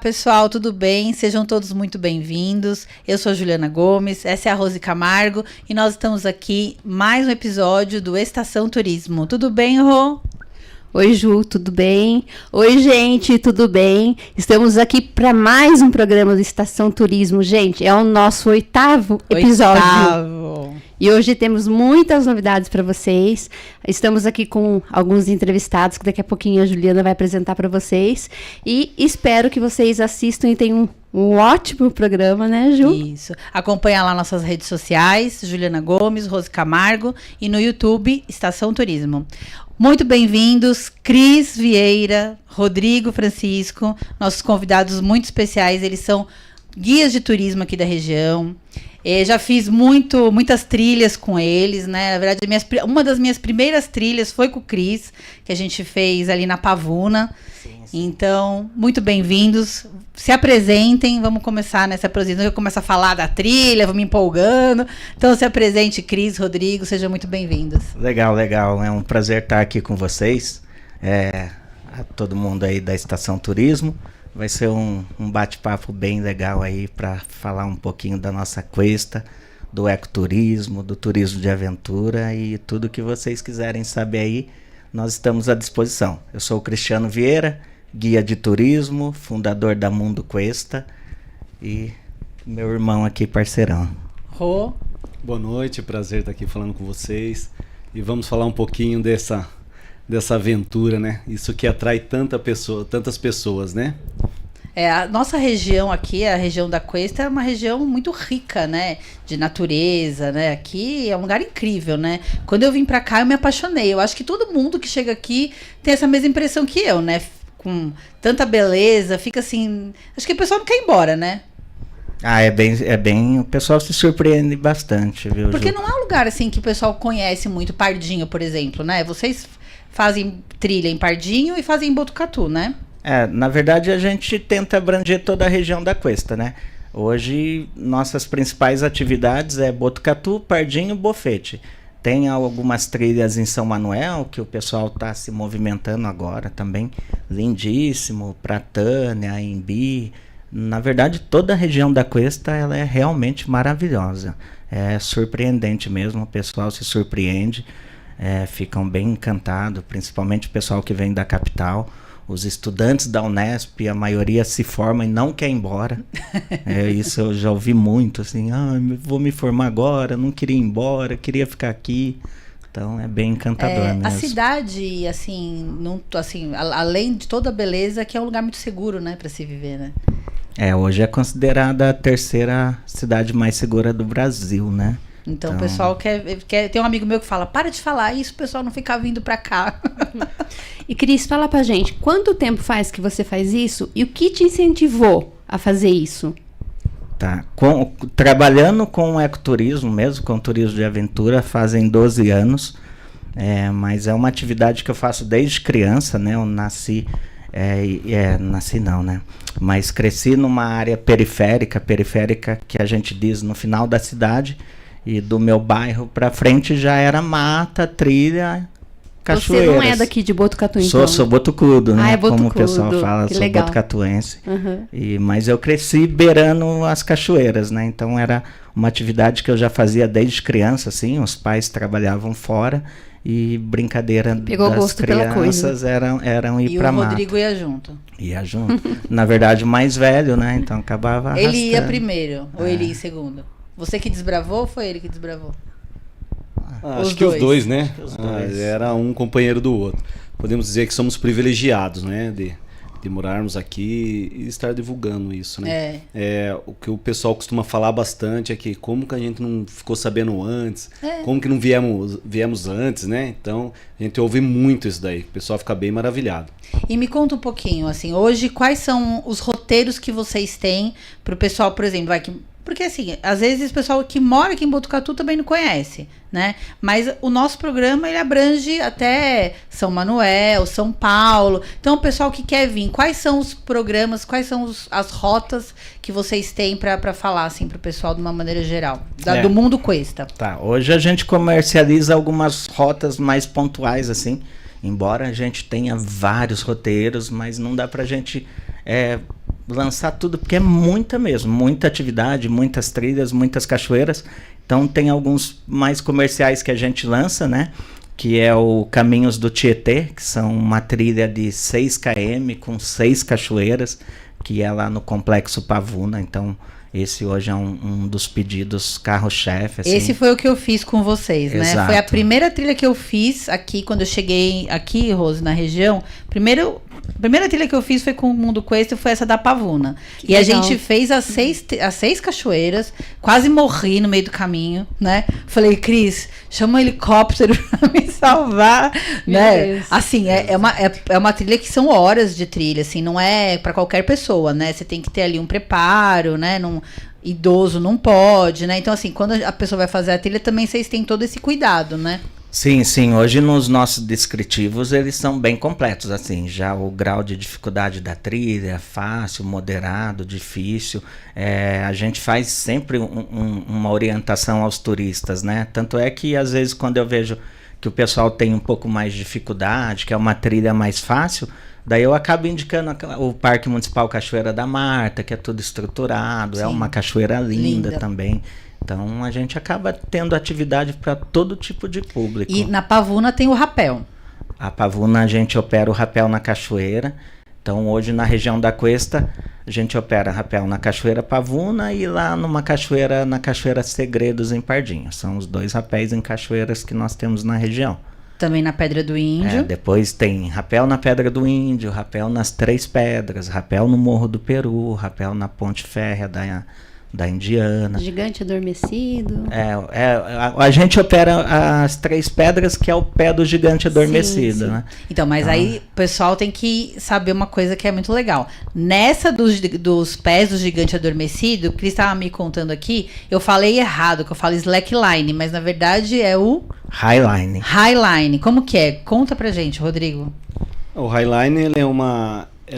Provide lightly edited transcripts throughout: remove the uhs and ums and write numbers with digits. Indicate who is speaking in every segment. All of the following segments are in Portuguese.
Speaker 1: pessoal, tudo bem? Sejam todos muito bem-vindos. Eu sou a Juliana Gomes, essa é a Rose Camargo e nós estamos aqui mais um episódio do Estação Turismo. Tudo bem, Rô?
Speaker 2: Oi, Ju, tudo bem? Oi, gente, tudo bem? Estamos aqui para mais um programa do Estação Turismo. Gente, é o nosso 8º episódio. E hoje temos muitas novidades para vocês. Estamos aqui com alguns entrevistados que daqui a pouquinho a Juliana vai apresentar para vocês. E espero que vocês assistam e tenham um ótimo programa, né, Ju?
Speaker 1: Isso. Acompanha lá nossas redes sociais, Juliana Gomes, Rose Camargo, e no YouTube, Estação Turismo. Muito bem-vindos, Cris Vieira, Rodrigo Francisco, nossos convidados muito especiais. Eles são guias de turismo aqui da região. Já fiz muitas trilhas com eles, né? Na verdade, uma das minhas primeiras trilhas foi com o Cris, que a gente fez ali na Pavuna. Sim. Então, muito bem-vindos. Se apresentem, vamos começar nessa apresentação. Eu começo a falar da trilha, vou me empolgando. Então, se apresente, Cris, Rodrigo, sejam muito bem-vindos.
Speaker 3: Legal. É um prazer estar aqui com vocês. A todo mundo aí da Estação Turismo. Vai ser um bate-papo bem legal aí para falar um pouquinho da nossa Cuesta, do ecoturismo, do turismo de aventura e tudo que vocês quiserem saber aí, nós estamos à disposição. Eu sou o Cristiano Vieira, guia de turismo, fundador da Mundo Cuesta e meu irmão aqui, parceirão.
Speaker 1: Rô.
Speaker 4: Boa noite, prazer estar aqui falando com vocês e vamos falar um pouquinho dessa aventura, né? Isso que atrai tantas pessoas, né?
Speaker 1: A nossa região aqui, a região da Cuesta, é uma região muito rica, né? De natureza, né? Aqui é um lugar incrível, né? Quando eu vim pra cá, eu me apaixonei. Eu acho que todo mundo que chega aqui tem essa mesma impressão que eu, né? Com tanta beleza, fica assim... Acho que o pessoal não quer ir embora, né?
Speaker 3: É bem, o pessoal se surpreende bastante, viu?
Speaker 1: Porque
Speaker 3: Ju?
Speaker 1: não é um lugar assim que o pessoal conhece muito, Pardinho, por exemplo, né? Vocês fazem trilha em Pardinho e fazem em Botucatu, né?
Speaker 3: Na verdade a gente tenta abranger toda a região da Cuesta, né? Hoje nossas principais atividades é Botucatu, Pardinho e Bofete. Tem algumas trilhas em São Manuel que o pessoal está se movimentando agora também, lindíssimo, Pratânia, Embi. Na verdade toda a região da Cuesta ela é realmente maravilhosa, é surpreendente mesmo, o pessoal se surpreende. Ficam bem encantados, principalmente o pessoal que vem da capital. Os estudantes da Unesp, a maioria se forma e não quer ir embora. Isso eu já ouvi muito, assim, vou me formar agora, não queria ir embora, queria ficar aqui. Então é bem encantador mesmo.
Speaker 1: A cidade, assim, além de toda a beleza, que é um lugar muito seguro, né, para se viver, né?
Speaker 3: Hoje é considerada a 3ª cidade mais segura do Brasil, né?
Speaker 1: Então o pessoal quer... Tem um amigo meu que fala, para de falar isso, o pessoal não fica vindo pra cá.
Speaker 2: E Cris, fala pra gente, quanto tempo faz que você faz isso e o que te incentivou a fazer isso?
Speaker 3: Trabalhando com ecoturismo mesmo, com turismo de aventura, fazem 12 anos. Mas é uma atividade que eu faço desde criança, né? Eu nasci... nasci não, né? Mas cresci numa área periférica que a gente diz no final da cidade. E do meu bairro pra frente já era mata, trilha, cachoeiras.
Speaker 2: Você não é daqui de Botucatu, então?
Speaker 3: Sou botucudo, né?
Speaker 2: É Botucudo.
Speaker 3: Como o pessoal fala,
Speaker 2: que
Speaker 3: sou
Speaker 2: legal.
Speaker 3: botucatuense.
Speaker 2: Uhum.
Speaker 3: Mas eu cresci beirando as cachoeiras, né? Então era uma atividade que eu já fazia desde criança, assim. Os pais trabalhavam fora e brincadeira
Speaker 2: Pegou
Speaker 3: das
Speaker 2: gosto
Speaker 3: crianças eram ir pra mata.
Speaker 1: E o Rodrigo ia junto?
Speaker 3: Ia junto. Na verdade, o mais velho, né? Então acabava arrastando.
Speaker 1: Ele ia primeiro ou ele ia em segundo? Você que desbravou ou foi ele que desbravou?
Speaker 4: Acho que os dois, né?
Speaker 3: Os dois.
Speaker 4: Era um companheiro do outro. Podemos dizer que somos privilegiados, né? De morarmos aqui e estar divulgando isso, né? O que o pessoal costuma falar bastante é que como que a gente não ficou sabendo antes, como que não viemos antes, né? Então, a gente ouve muito isso daí, o pessoal fica bem maravilhado.
Speaker 1: E me conta um pouquinho, assim, hoje, quais são os roteiros que vocês têm para o pessoal, por exemplo, porque assim, às vezes o pessoal que mora aqui em Botucatu também não conhece, né? Mas o nosso programa, ele abrange até São Manuel, São Paulo. Então, o pessoal que quer vir, quais são os programas, quais são as rotas que vocês têm para falar, assim, pro pessoal de uma maneira geral? Do Mundo Cuesta.
Speaker 3: Hoje a gente comercializa algumas rotas mais pontuais, assim. Embora a gente tenha vários roteiros, mas não dá pra gente lançar tudo, porque é muita mesmo, muita atividade, muitas trilhas, muitas cachoeiras. Então tem alguns mais comerciais que a gente lança, né? Que é o Caminhos do Tietê, que são uma trilha de 6 km com 6 cachoeiras, que é lá no Complexo Pavuna. Então esse hoje é um dos pedidos carro-chefe. Assim.
Speaker 1: Esse foi o que eu fiz com vocês, né?
Speaker 3: Exato.
Speaker 1: Foi a primeira trilha que eu fiz aqui, quando eu cheguei aqui, Rose, na região. A primeira trilha que eu fiz foi com o Mundo Quest, foi essa da Pavuna.
Speaker 2: Que
Speaker 1: e
Speaker 2: legal.
Speaker 1: a gente fez as 6 cachoeiras, quase morri no meio do caminho, né? Falei, Cris, chama um helicóptero pra me salvar, né?
Speaker 2: Deus.
Speaker 1: Assim, é uma trilha que são horas de trilha, assim, não é pra qualquer pessoa, né? Você tem que ter ali um preparo, né? Idoso não pode, né? Então, assim, quando a pessoa vai fazer a trilha, também vocês têm todo esse cuidado, né?
Speaker 3: Sim, sim. Hoje nos nossos descritivos eles são bem completos, assim. Já o grau de dificuldade da trilha, fácil, moderado, difícil. A gente faz sempre uma orientação aos turistas, né? Tanto é que às vezes quando eu vejo que o pessoal tem um pouco mais de dificuldade, que é uma trilha mais fácil, daí eu acabo indicando o Parque Municipal Cachoeira da Marta, que é tudo estruturado,
Speaker 1: Sim.
Speaker 3: é uma cachoeira linda também. Então a gente acaba tendo atividade para todo tipo de público.
Speaker 1: E na Pavuna tem o rapel.
Speaker 3: A Pavuna a gente opera o rapel na cachoeira. Então hoje na região da Cuesta a gente opera rapel na Cachoeira Pavuna e lá na Cachoeira Segredos em Pardinho. São os 2 rapéis em cachoeiras que nós temos na região.
Speaker 1: Também na Pedra do Índio.
Speaker 3: Depois tem rapel na Pedra do Índio, rapel nas 3 Pedras, rapel no Morro do Peru, rapel na Ponte Férrea da Indiana.
Speaker 2: Gigante Adormecido.
Speaker 3: A gente opera as 3 Pedras, que é o pé do Gigante Adormecido,
Speaker 2: sim.
Speaker 3: né?
Speaker 1: Então, mas aí o pessoal tem que saber uma coisa que é muito legal. Nessa dos pés do Gigante Adormecido, o Cris estava me contando aqui, eu falei errado, que eu falo slackline, mas na verdade é o...
Speaker 3: Highline.
Speaker 1: Highline. Como que é? Conta pra gente, Rodrigo.
Speaker 4: O Highline, ele é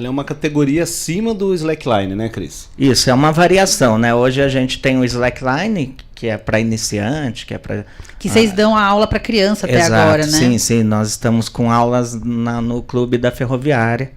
Speaker 4: uma categoria acima do slackline, né, Cris?
Speaker 3: Isso, é uma variação, né? Hoje a gente tem o slackline, que é para iniciante, que é para...
Speaker 1: Que vocês dão a aula para criança até
Speaker 3: Exato,
Speaker 1: agora, né?
Speaker 3: Sim, nós estamos com aulas no clube da Ferroviária.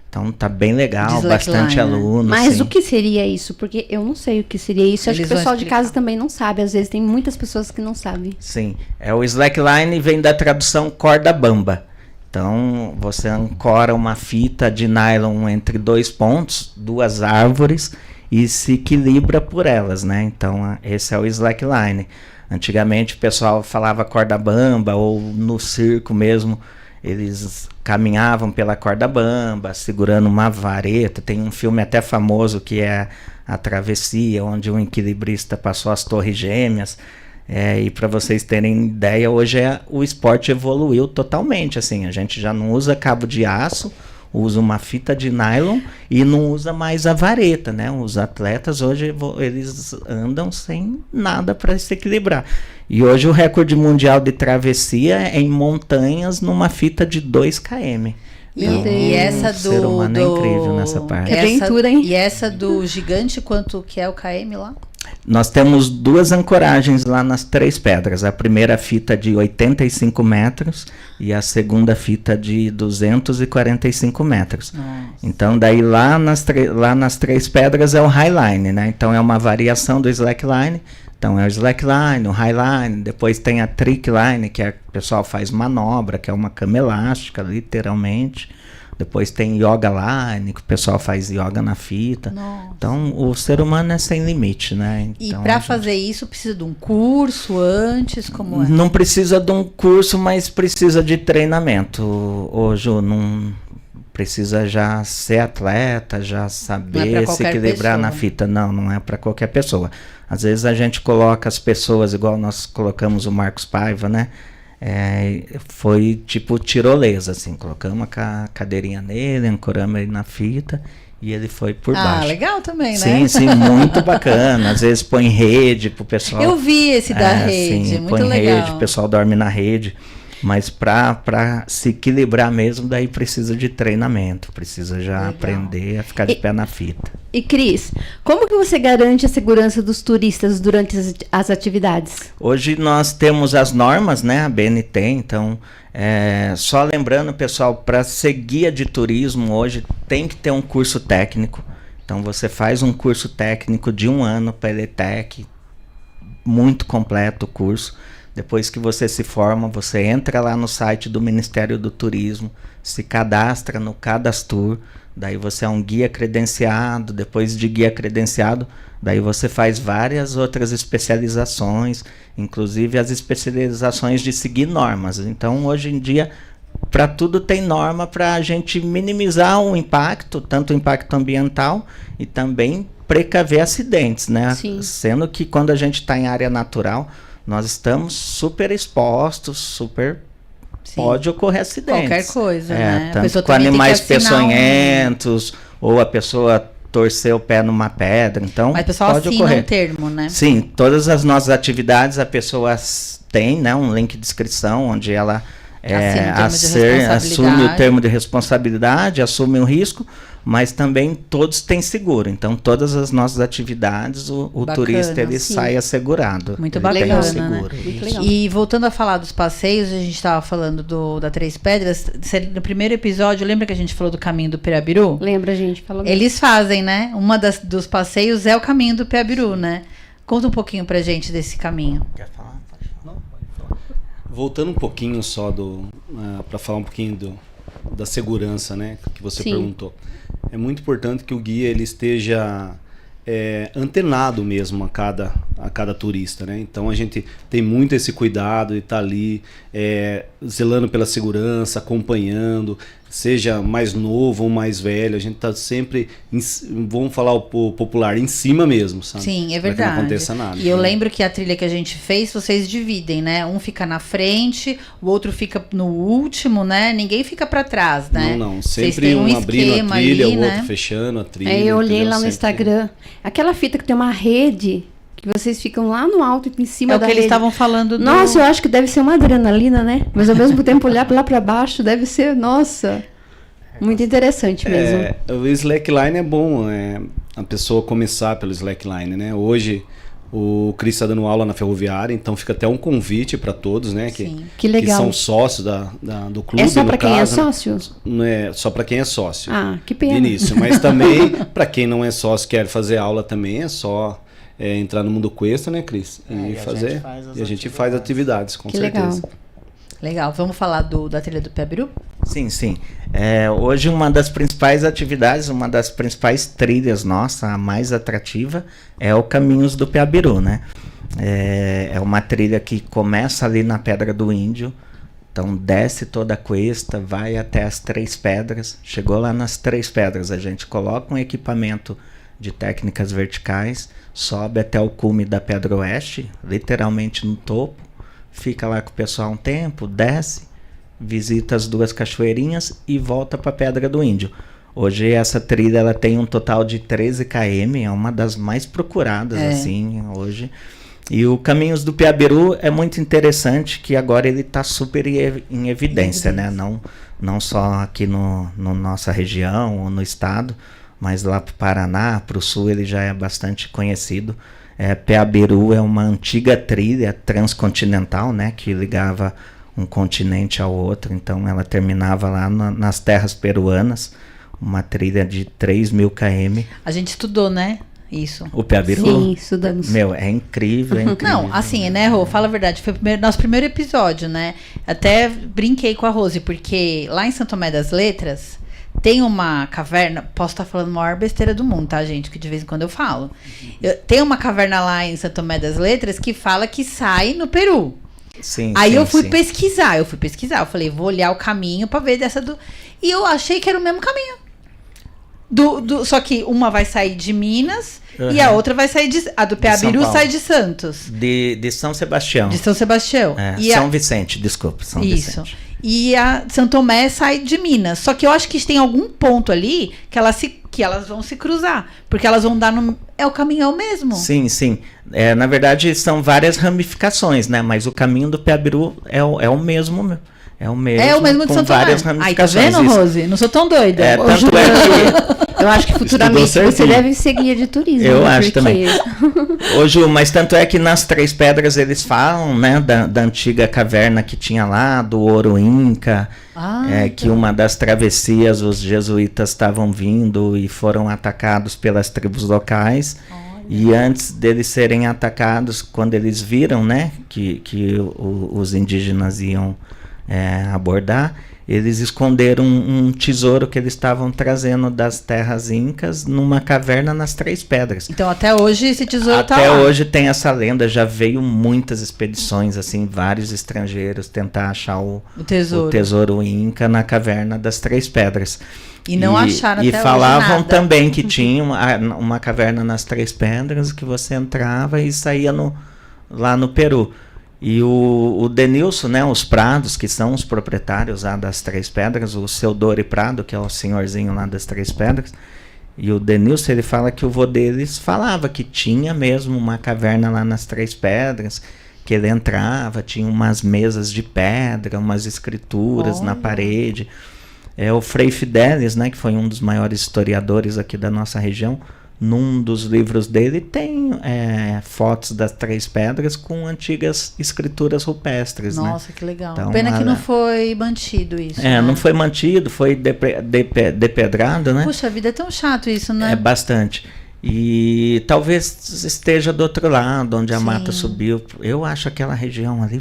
Speaker 3: Então tá bem legal, bastante aluno.
Speaker 2: Mas
Speaker 3: sim.
Speaker 2: o que seria isso? Porque eu não sei o que seria isso. Acho que o pessoal de casa também não sabe. Às vezes tem muitas pessoas que não sabem.
Speaker 3: Sim, o slackline vem da tradução corda bamba. Então você ancora uma fita de nylon entre 2 pontos, 2 árvores, e se equilibra por elas, né? Então esse é o slackline. Antigamente o pessoal falava corda bamba, ou no circo mesmo, eles caminhavam pela corda bamba, segurando uma vareta. Tem um filme até famoso que é A Travessia, onde um equilibrista passou as Torres Gêmeas. E para vocês terem ideia, hoje o esporte evoluiu totalmente. Assim, a gente já não usa cabo de aço, usa uma fita de nylon e não usa mais a vareta, né? Os atletas hoje eles andam sem nada para se equilibrar. E hoje o recorde mundial de travessia é em montanhas numa fita de 2 km.
Speaker 1: E essa
Speaker 3: o ser humano é incrível nessa parte.
Speaker 2: Que aventura, hein?
Speaker 1: E essa do gigante, quanto que é o KM lá?
Speaker 3: Nós temos 2 ancoragens lá nas 3 Pedras. A primeira fita de 85 metros e a segunda fita de 245 metros.
Speaker 1: Nossa.
Speaker 3: Então daí lá nas 3 Pedras é o Highline, né? Então é uma variação do slackline. Então é o slackline, o highline, depois tem a trickline, que o pessoal faz manobra, que é uma cama elástica, literalmente. Depois tem yoga line, que o pessoal faz yoga na fita.
Speaker 1: Nossa.
Speaker 3: Então o ser humano é sem limite, né? Então,
Speaker 1: e para fazer isso precisa de um curso antes, como é?
Speaker 3: Não precisa de um curso, mas precisa de treinamento. Ô, Ju, não precisa já ser atleta, já saber se equilibrar na fita. Não é para qualquer pessoa. Às vezes a gente coloca as pessoas, igual nós colocamos o Marcos Paiva, né? Foi tipo tirolesa, assim. Colocamos a cadeirinha nele, ancoramos ele na fita e ele foi por baixo.
Speaker 1: Legal também, né?
Speaker 3: Sim, muito bacana. Às vezes põe rede pro pessoal.
Speaker 1: Eu vi esse da rede,
Speaker 3: sim,
Speaker 1: muito
Speaker 3: põe
Speaker 1: legal.
Speaker 3: Rede, o pessoal dorme na rede. Mas para se equilibrar mesmo, daí precisa de treinamento, precisa já aprender a ficar de pé na fita.
Speaker 2: E Cris, como que você garante a segurança dos turistas durante as atividades?
Speaker 3: Hoje nós temos as normas, né, a BNT, então só lembrando, pessoal, para ser guia de turismo hoje tem que ter um curso técnico. Então você faz um curso técnico de 1 ano para ELETEC, muito completo o curso. Depois que você se forma, você entra lá no site do Ministério do Turismo, se cadastra no Cadastur, daí você é um guia credenciado. Depois de guia credenciado, daí você faz várias outras especializações, inclusive as especializações de seguir normas. Então, hoje em dia, para tudo tem norma para a gente minimizar o impacto, tanto o impacto ambiental e também precaver acidentes, né?
Speaker 2: Sim.
Speaker 3: Sendo que quando a gente está em área natural, nós estamos super expostos, pode ocorrer acidentes.
Speaker 1: Qualquer coisa, né?
Speaker 3: Tanto com animais peçonhentos, ou a pessoa torcer o pé numa pedra, então
Speaker 1: mas o pessoal
Speaker 3: pode
Speaker 1: assina
Speaker 3: ocorrer.
Speaker 1: um termo, né?
Speaker 3: Sim, todas as nossas atividades a pessoa tem, né, um link de descrição onde ela assume o termo de responsabilidade, assume o risco, mas também todos têm seguro. Então, todas as nossas atividades, o turista ele sai assegurado.
Speaker 1: Muito bacana, né? Muito legal. E voltando a falar dos passeios, a gente estava falando da Três Pedras. No primeiro episódio, lembra que a gente falou do caminho do Pirabiru?
Speaker 2: Lembra, a gente falou.
Speaker 1: Eles fazem, né? Dos passeios é o caminho do Pirabiru, né? Conta um pouquinho pra gente desse caminho.
Speaker 3: Quer falar?
Speaker 4: Voltando um pouquinho só para falar um pouquinho da segurança, né, que você perguntou. É muito importante que o guia ele esteja antenado mesmo a cada turista, né? Então a gente tem muito esse cuidado de estar ali zelando pela segurança, acompanhando, seja mais novo ou mais velho, a gente está sempre, vamos falar o popular, em cima mesmo, sabe?
Speaker 1: Sim, é verdade.
Speaker 4: Para que não aconteça nada.
Speaker 1: E eu lembro que a trilha que a gente fez, vocês dividem, né? Um fica na frente, o outro fica no último, né? Ninguém fica para trás, né?
Speaker 4: Não, sempre um abrindo a trilha, o outro fechando a trilha.
Speaker 2: Eu olhei lá no Instagram, aquela fita que tem uma rede, que vocês ficam lá no alto, em cima da rede.
Speaker 1: É o que eles estavam falando do...
Speaker 2: Nossa, eu acho que deve ser uma adrenalina, né? Mas ao mesmo tempo olhar lá para baixo deve ser, nossa, muito interessante mesmo.
Speaker 4: O slackline é bom, a pessoa começar pelo slackline, né? Hoje o Cris está dando aula na Ferroviária, então fica até um convite para todos, né?
Speaker 2: Que legal.
Speaker 4: Que são sócios do clube.
Speaker 2: É só para quem é sócio?
Speaker 4: Não é só para quem é sócio.
Speaker 2: Ah, que pena.
Speaker 4: De início, mas também para quem não é sócio, quer fazer aula também, é só entrar no Mundo Questa, né, Cris? E fazer. A gente faz atividades, com certeza.
Speaker 1: Legal. Vamos falar da trilha do Pirabiru?
Speaker 3: Sim. Hoje uma das principais atividades, uma das principais trilhas nossa, a mais atrativa, é o Caminhos do Pirabiru, né? É uma trilha que começa ali na Pedra do Índio, então desce toda a cuesta, vai até as Três Pedras. Chegou lá nas Três Pedras, a gente coloca um equipamento de técnicas verticais, sobe até o cume da Pedra Oeste, literalmente no topo, fica lá com o pessoal um tempo, desce, visita as duas cachoeirinhas e volta para a Pedra do Índio. Hoje essa trilha ela tem um total de 13 km, é uma das mais procuradas assim hoje. E o Caminhos do Pirabiru é muito interessante, que agora ele está super em evidência, né? Não só aqui no nossa região ou no estado, mas lá para o Paraná, para o sul ele já é bastante conhecido. Pirabiru é uma antiga trilha transcontinental, né, que ligava um continente ao outro, então ela terminava lá nas terras peruanas, uma trilha de 3.000 km.
Speaker 1: A gente estudou, né? Isso.
Speaker 3: O Pirabiru?
Speaker 2: Sim, estudamos.
Speaker 3: É incrível,
Speaker 1: Não, assim, né, Rô? Fala a verdade, foi nosso primeiro episódio, né? Até brinquei com a Rose, porque lá em São Tomé das Letras tem uma caverna, posso estar falando a maior besteira do mundo, tá, gente? Que de vez em quando eu falo. Tem uma caverna lá em São Tomé das Letras que fala que sai no Peru.
Speaker 3: Sim.
Speaker 1: Aí eu fui pesquisar, eu falei, vou olhar o caminho pra ver dessa do... E eu achei que era o mesmo caminho. Só que uma vai sair de Minas e a outra vai sair a do Pirabiru sai de Santos.
Speaker 3: De São Sebastião.
Speaker 1: De São Sebastião.
Speaker 3: São Vicente, desculpa. São Vicente.
Speaker 1: E a São Tomé sai de Minas. Só que eu acho que tem algum ponto ali que elas vão se cruzar. Porque elas vão dar no... É o caminhão mesmo.
Speaker 3: Sim. Na verdade, são várias ramificações, né? Mas o caminho do Pirabiru é o mesmo. É o mesmo
Speaker 1: de São Tomé.
Speaker 3: Várias ramificações.
Speaker 1: Tá vendo, Rose? Não sou tão doida.
Speaker 3: Tanto é que...
Speaker 2: Eu acho que futuramente você deve ser guia de turismo.
Speaker 3: Eu acho também. Ô, Ju, mas tanto é que nas Três Pedras eles falam, né, da antiga caverna que tinha lá, do ouro inca. que uma das travessias os jesuítas estavam vindo e foram atacados pelas tribos locais. E antes deles serem atacados, quando eles viram, né, que os indígenas iam abordar, eles esconderam um tesouro que eles estavam trazendo das terras incas numa caverna nas Três Pedras.
Speaker 1: Então até hoje esse tesouro está lá.
Speaker 3: Até hoje tem essa lenda, já veio muitas expedições, assim, vários estrangeiros tentar achar o tesouro inca na caverna das Três Pedras.
Speaker 1: E não acharam até hoje nada.
Speaker 3: E falavam também que tinha uma caverna nas Três Pedras que você entrava e saía lá no Peru. E o Denilson, né, os Prados, que são os proprietários lá das Três Pedras, o seu Dori Prado, que é o senhorzinho lá das Três Pedras, e o Denilson, ele fala que o vô deles falava que tinha mesmo uma caverna lá nas Três Pedras, que ele entrava, tinha umas mesas de pedra, umas escrituras na parede. O Frei Fidelis, né, que foi um dos maiores historiadores aqui da nossa região, num dos livros dele tem fotos das Três Pedras com antigas escrituras rupestres.
Speaker 1: Nossa,
Speaker 3: né?
Speaker 1: Que legal.
Speaker 3: Então,
Speaker 1: pena que não foi mantido isso. Né?
Speaker 3: Não foi mantido, foi depedrado, né?
Speaker 1: Puxa, a vida é tão chato isso, né?
Speaker 3: É bastante. E talvez esteja do outro lado, onde a mata subiu. Eu acho aquela região ali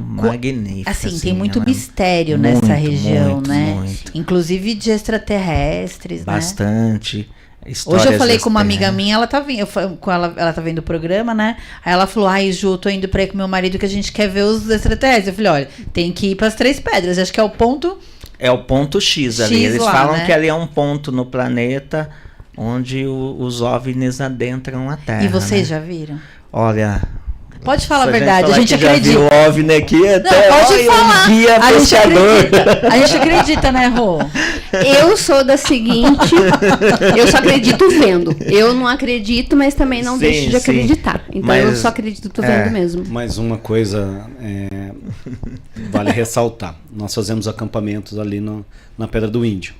Speaker 3: magnífica.
Speaker 1: Assim, tem muito mistério nessa região, né? Muito. Inclusive de extraterrestres,
Speaker 3: bastante.
Speaker 1: Né? Hoje eu falei com uma amiga minha, ela tá vendo o programa, né? Aí ela falou, Ju, tô indo pra ir com meu marido que a gente quer ver os extraterrestres. Eu falei, olha, tem que ir pras Três Pedras, acho que é o ponto...
Speaker 3: É o ponto X ali. Eles lá, falam, né? Que ali é um ponto no planeta onde os OVNIs adentram a Terra.
Speaker 1: E vocês,
Speaker 3: né?
Speaker 1: Já viram?
Speaker 3: Olha...
Speaker 1: Pode falar a verdade, a gente acredita.
Speaker 3: Já viu o OVNI aqui até
Speaker 1: pode falar.
Speaker 3: Um guia pescador.
Speaker 1: A gente acredita, né, Rô?
Speaker 2: Eu sou da seguinte, eu só acredito vendo. Eu não acredito, mas também não deixo de acreditar. Então eu só acredito vendo mesmo.
Speaker 4: Mas uma coisa vale ressaltar. Nós fazemos acampamentos ali na Pedra do Índio.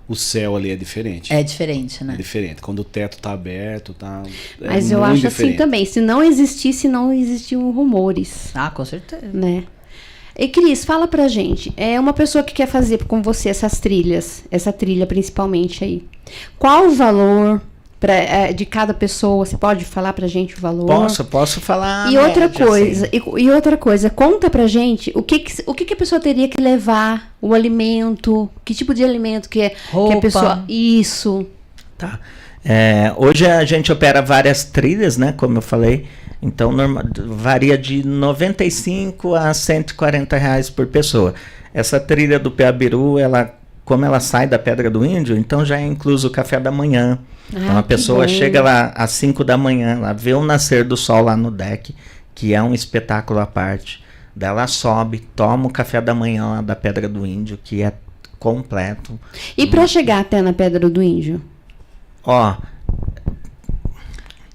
Speaker 4: O céu ali é diferente.
Speaker 1: É diferente, né?
Speaker 4: É diferente. Quando o teto tá aberto, tá...
Speaker 2: Mas eu acho diferente. Assim também. Se não existiam rumores.
Speaker 1: Ah, com certeza.
Speaker 2: Né? E Cris, fala pra gente. É uma pessoa que quer fazer com você essas trilhas, essa trilha principalmente aí. Qual o valor de cada pessoa? Você pode falar pra gente o valor?
Speaker 3: Posso falar.
Speaker 2: E outra coisa, assim. e outra coisa, conta pra gente o que a pessoa teria que levar, o alimento, que tipo de alimento que a pessoa... Isso.
Speaker 3: Tá. Hoje a gente opera várias trilhas, né? Como eu falei. Então varia de 95 a 140 reais por pessoa. Essa trilha do Peabiru, como ela sai da Pedra do Índio, então já é incluso o café da manhã. Então a pessoa chega lá às 5 da manhã, ela vê o nascer do sol lá no deck, que é um espetáculo à parte. Daí ela sobe, toma o café da manhã lá da Pedra do Índio, que é completo.
Speaker 2: E para chegar até na Pedra do Índio?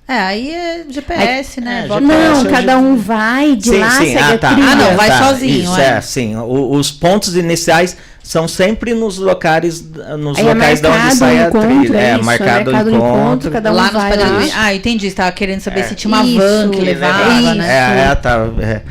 Speaker 1: Aí é GPS, né?
Speaker 2: Não, cada um vai de lá, segue a trilha.
Speaker 1: Não, vai sozinho.
Speaker 3: Isso, sim. Os pontos iniciais são sempre nos locais da onde sai a trilha. É marcado o encontro.
Speaker 2: Cada um
Speaker 1: lá
Speaker 2: vai
Speaker 1: nos
Speaker 2: lá.
Speaker 1: Ah, entendi. Você estava querendo saber se tinha uma van que levava,
Speaker 3: né?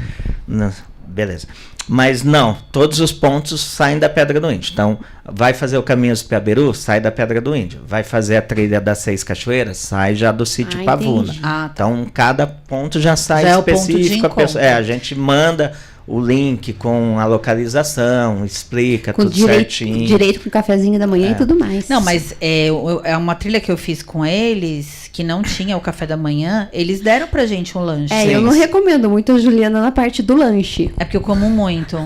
Speaker 3: Beleza. Mas não, todos os pontos saem da Pedra do Índio. Então, vai fazer o caminho do Peabiru, sai da Pedra do Índio. Vai fazer a trilha das 6 Cachoeiras, sai já do sítio Pavuna. Então, cada ponto já sai
Speaker 1: já
Speaker 3: específico.
Speaker 1: É
Speaker 3: a gente manda o link com a localização, explica
Speaker 2: com
Speaker 3: tudo certinho.
Speaker 2: Direito com o cafezinho da manhã e tudo mais.
Speaker 1: Não, mas é uma trilha que eu fiz com eles, que não tinha o café da manhã, eles deram pra gente um lanche.
Speaker 2: Eu não recomendo muito a Juliana na parte do lanche.
Speaker 1: É porque eu como muito.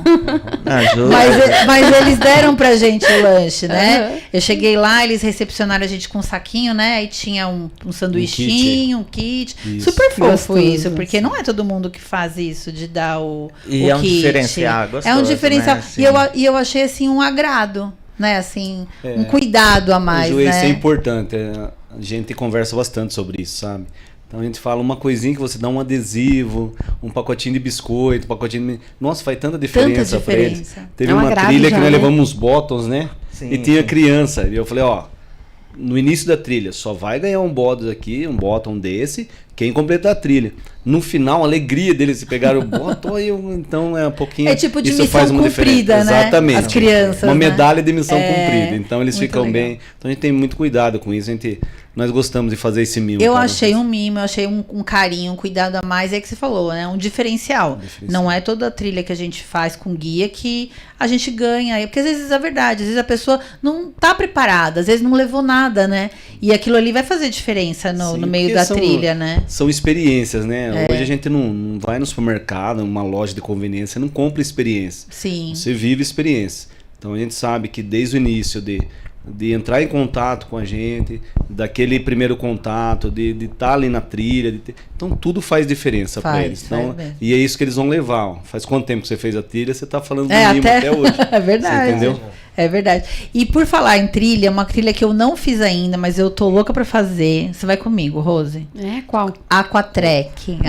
Speaker 1: Mas eles deram pra gente o lanche, né? Eu cheguei lá, eles recepcionaram a gente com um saquinho, né? Aí tinha um sanduichinho, um kit. Isso. Super fofo isso, porque não é todo mundo que faz isso, de dar o
Speaker 3: é um diferencial gostoso,
Speaker 1: é um diferencial.
Speaker 3: Né?
Speaker 1: E eu achei assim um agrado, né? Assim, um cuidado a mais,
Speaker 4: Ju,
Speaker 1: né?
Speaker 4: Isso é importante. A gente conversa bastante sobre isso, sabe? Então a gente fala uma coisinha que você dá um adesivo, um pacotinho de biscoito, um pacotinho de... Nossa, faz tanta diferença pra eles. Teve uma trilha que nós levamos uns bottoms, né?
Speaker 3: Sim,
Speaker 4: e tinha criança. E eu falei, no início da trilha, só vai ganhar um bottom desse, quem completar a trilha. No final, a alegria deles se pegaram o bottom, então é um pouquinho...
Speaker 1: É tipo de
Speaker 4: isso
Speaker 1: missão
Speaker 4: faz uma
Speaker 1: cumprida,
Speaker 4: diferença.
Speaker 1: né?
Speaker 4: Exatamente.
Speaker 1: As crianças,
Speaker 4: uma
Speaker 1: né?
Speaker 4: medalha de missão cumprida. Então eles ficam
Speaker 1: legal.
Speaker 4: bem. Então a gente tem muito cuidado com isso. Nós gostamos de fazer esse mimo.
Speaker 1: Eu achei um mimo, eu achei um carinho, um cuidado a mais, é que você falou, né? Um diferencial. Não é toda a trilha que a gente faz com guia que a gente ganha. Porque às vezes é verdade, às vezes a pessoa não tá preparada, às vezes não levou nada, né? E aquilo ali vai fazer diferença no meio da trilha, né?
Speaker 4: São experiências, né? Hoje a gente não vai no supermercado, numa loja de conveniência, não compra experiência.
Speaker 1: Sim.
Speaker 4: Você vive experiência. Então a gente sabe que desde o início de entrar em contato com a gente, daquele primeiro contato, de estar ali na trilha, então tudo faz diferença para eles. Então, e é isso que eles vão levar. Ó. Faz quanto tempo que você fez a trilha, você está falando do mimo até hoje.
Speaker 1: É verdade.
Speaker 4: Você entendeu?
Speaker 1: É verdade. E por falar em trilha, uma trilha que eu não fiz ainda, mas eu tô louca pra fazer. Você vai comigo, Rose?
Speaker 2: Qual?
Speaker 1: Aquatrek.